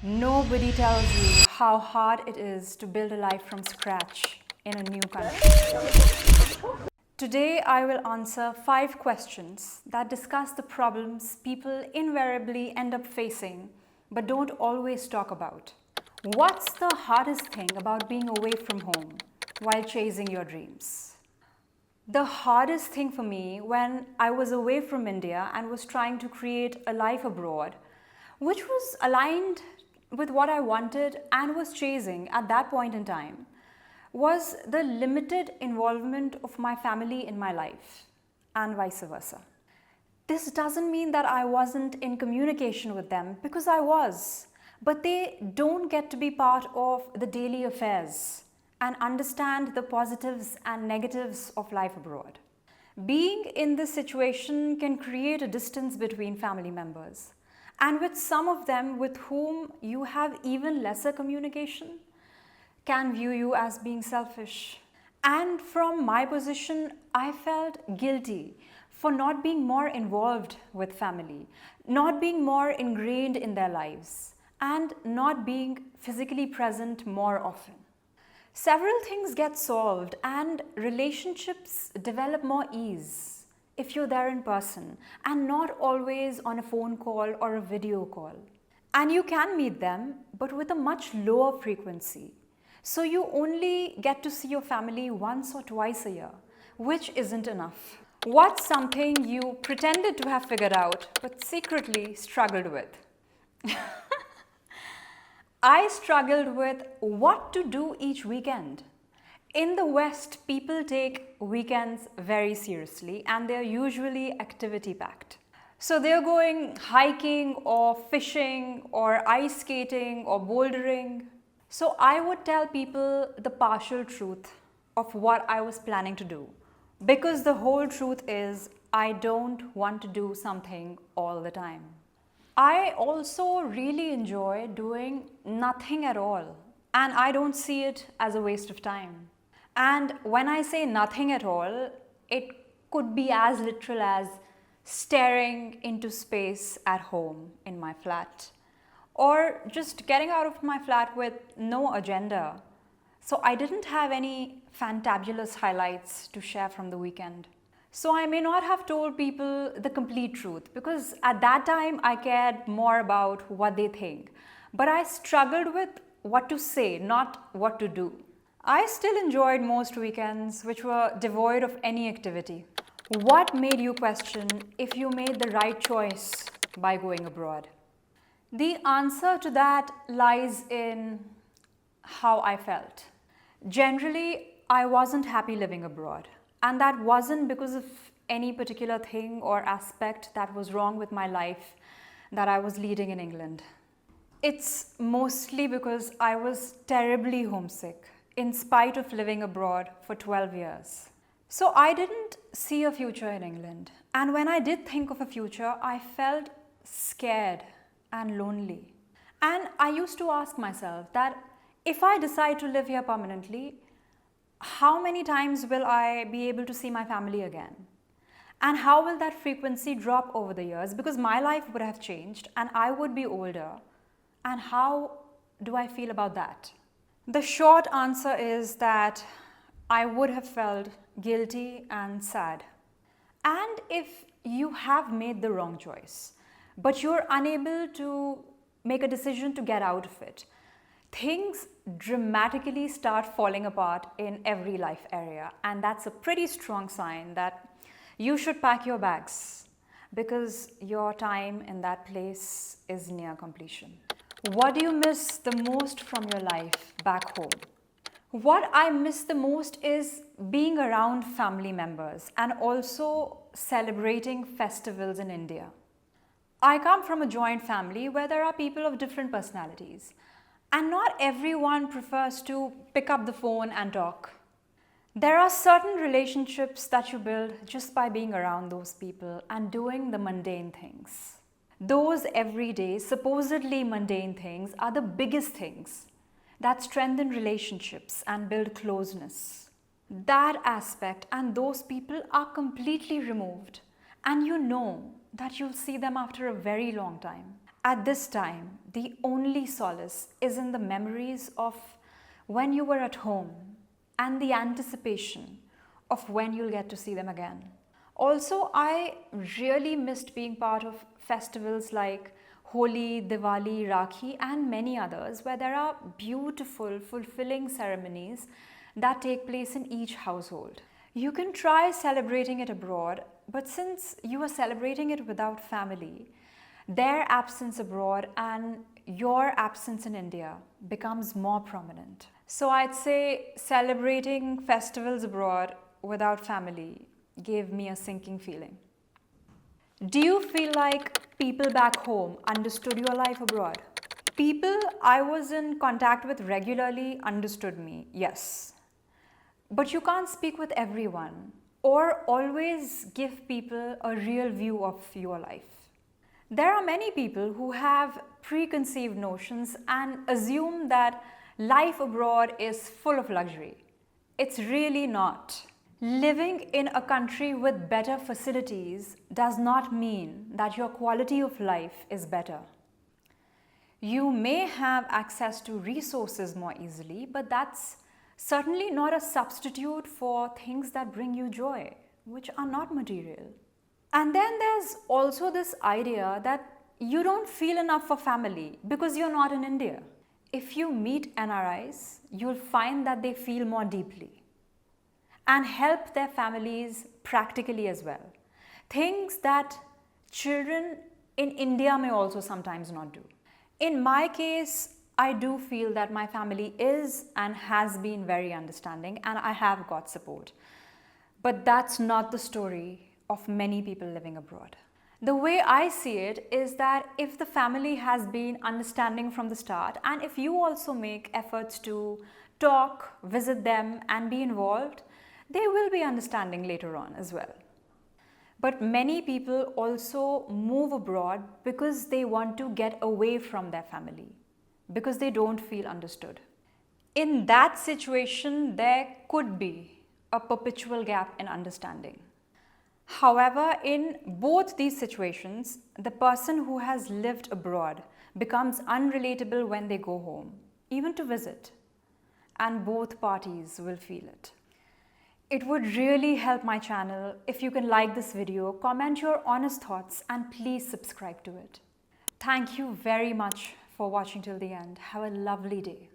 Nobody tells you how hard it is to build a life from scratch in a new country. Today, I will answer 5 questions that discuss the problems people invariably end up facing but don't always talk about. What's the hardest thing about being away from home while chasing your dreams? The hardest thing for me when I was away from India and was trying to create a life abroad, which was aligned with what I wanted and was chasing at that point in time, was the limited involvement of my family in my life and vice versa. This doesn't mean that I wasn't in communication with them, because I was, but they don't get to be part of the daily affairs and understand the positives and negatives of life abroad. Being in this situation can create a distance between family members, and with some of them with whom you have even lesser communication can view you as being selfish. And from my position, I felt guilty for not being more involved with family, not being more ingrained in their lives, and not being physically present more often. Several things get solved and relationships develop more ease if you're there in person and not always on a phone call or a video call. And you can meet them, but with a much lower frequency. So you only get to see your family once or twice a year, which isn't enough. What's something you pretended to have figured out but secretly struggled with? I struggled with what to do each weekend. In the West, people take weekends very seriously and they're usually activity-packed. So they're going hiking or fishing or ice skating or bouldering. So I would tell people the partial truth of what I was planning to do, because the whole truth is I don't want to do something all the time. I also really enjoy doing nothing at all, and I don't see it as a waste of time. And when I say nothing at all, it could be as literal as staring into space at home in my flat, or just getting out of my flat with no agenda. So I didn't have any fantabulous highlights to share from the weekend. So I may not have told people the complete truth, because at that time I cared more about what they think. But I struggled with what to say, not what to do. I still enjoyed most weekends which were devoid of any activity. What made you question if you made the right choice by going abroad? The answer to that lies in how I felt. Generally, I wasn't happy living abroad, and that wasn't because of any particular thing or aspect that was wrong with my life that I was leading in England. It's mostly because I was terribly homesick in spite of living abroad for 12 years. So I didn't see a future in England. And when I did think of a future, I felt scared and lonely. And I used to ask myself that if I decide to live here permanently, how many times will I be able to see my family again? And how will that frequency drop over the years? Because my life would have changed and I would be older. And how do I feel about that? The short answer is that I would have felt guilty and sad. And if you have made the wrong choice, but you're unable to make a decision to get out of it, things dramatically start falling apart in every life area. And that's a pretty strong sign that you should pack your bags, because your time in that place is near completion. What do you miss the most from your life back home? What I miss the most is being around family members and also celebrating festivals in India. I come from a joint family where there are people of different personalities, and not everyone prefers to pick up the phone and talk. There are certain relationships that you build just by being around those people and doing the mundane things. Those everyday, supposedly mundane things are the biggest things that strengthen relationships and build closeness. That aspect and those people are completely removed, and you know that you'll see them after a very long time. At this time, the only solace is in the memories of when you were at home and the anticipation of when you'll get to see them again. Also, I really missed being part of festivals like Holi, Diwali, Rakhi, and many others where there are beautiful, fulfilling ceremonies that take place in each household. You can try celebrating it abroad, but since you are celebrating it without family, their absence abroad and your absence in India becomes more prominent. So I'd say celebrating festivals abroad without family gave me a sinking feeling. Do you feel like people back home understood your life abroad? People I was in contact with regularly understood me, yes. But you can't speak with everyone or always give people a real view of your life. There are many people who have preconceived notions and assume that life abroad is full of luxury. It's really not. Living in a country with better facilities does not mean that your quality of life is better. You may have access to resources more easily, but that's certainly not a substitute for things that bring you joy, which are not material. And then there's also this idea that you don't feel enough for family because you're not in India. If you meet NRIs, you'll find that they feel more deeply and help their families practically as well. Things that children in India may also sometimes not do. In my case, I do feel that my family is and has been very understanding and I have got support. But that's not the story of many people living abroad. The way I see it is that if the family has been understanding from the start and if you also make efforts to talk, visit them and be involved, they will be understanding later on as well. But many people also move abroad because they want to get away from their family, because they don't feel understood. In that situation, there could be a perpetual gap in understanding. However, in both these situations, the person who has lived abroad becomes unrelatable when they go home, even to visit, and both parties will feel it. It would really help my channel if you can like this video, comment your honest thoughts, and please subscribe to it. Thank you very much for watching till the end. Have a lovely day.